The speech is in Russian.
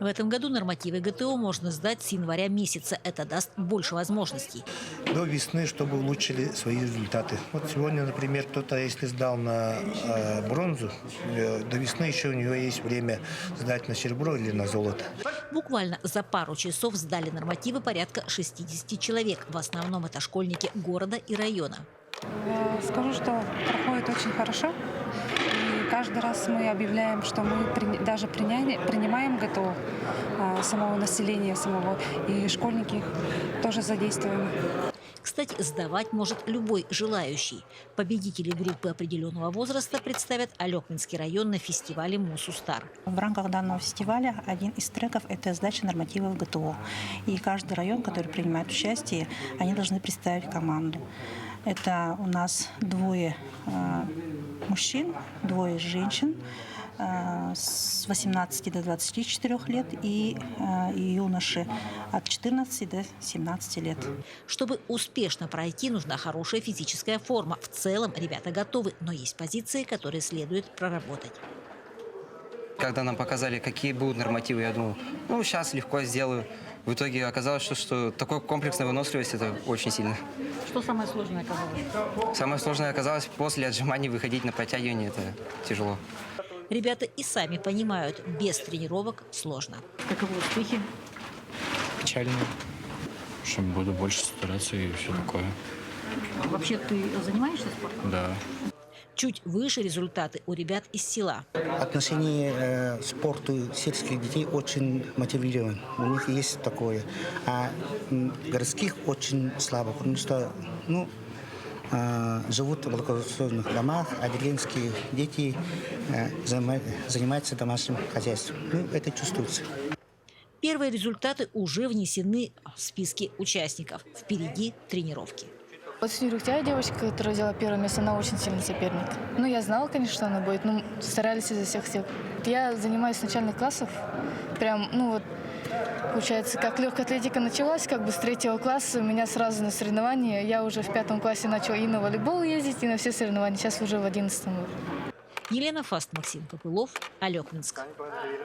В этом году нормативы ГТО можно сдать с января месяца. Это даст больше возможностей. До весны, чтобы улучшили свои результаты. Вот сегодня, например, кто-то, если сдал на бронзу, до весны еще у него есть время сдать на серебро или на золото. Буквально за пару часов сдали нормативы порядка 60 человек. В основном это школьники города и района. Скажу, что проходит очень хорошо. И каждый раз мы объявляем, что мы даже принимаем ГТО самого населения, и школьники тоже задействуем. Кстати, сдавать может любой желающий. Победителей группы определенного возраста представят Алекминский район на фестивале «Мусустар». В рамках данного фестиваля один из треков – это сдача нормативов ГТО. И каждый район, который принимает участие, они должны представить команду. Это у нас 2 мужчин, 2 женщин с 18 до 24 лет и юноши от 14 до 17 лет. Чтобы успешно пройти, нужна хорошая физическая форма. В целом ребята готовы, но есть позиции, которые следует проработать. Когда нам показали, какие будут нормативы, я думал, сейчас легко сделаю. В итоге оказалось, что такой комплексная выносливость – это очень сильно. Что самое сложное оказалось? Самое сложное оказалось после отжиманий выходить на подтягивание – это тяжело. Ребята и сами понимают, без тренировок сложно. Каковы успехи? Печально. Что буду больше стараться и все такое. Вообще ты занимаешься спортом? Да. Чуть выше результаты у ребят из села. Отношение к спорту сельских детей очень мотивировано. У них есть такое. А городских очень слабо, потому что живут в благоустроенных домах, а деревенские дети занимаются домашним хозяйством. Это чувствуется. Первые результаты уже внесены в списки участников. Впереди тренировки. Вот Снегурьтя, девочка, которая взяла первое место, она очень сильный соперник. Я знала, конечно, что она будет, но старались изо всех сил. Я занимаюсь с начальных классов. Получается, как легкая атлетика началась, с 3 класса, меня сразу на соревнования. Я уже в 5 классе начала и на волейбол ездить, и на все соревнования. Сейчас уже в 11. Елена Фаст, Максим Копылов, Алекминск.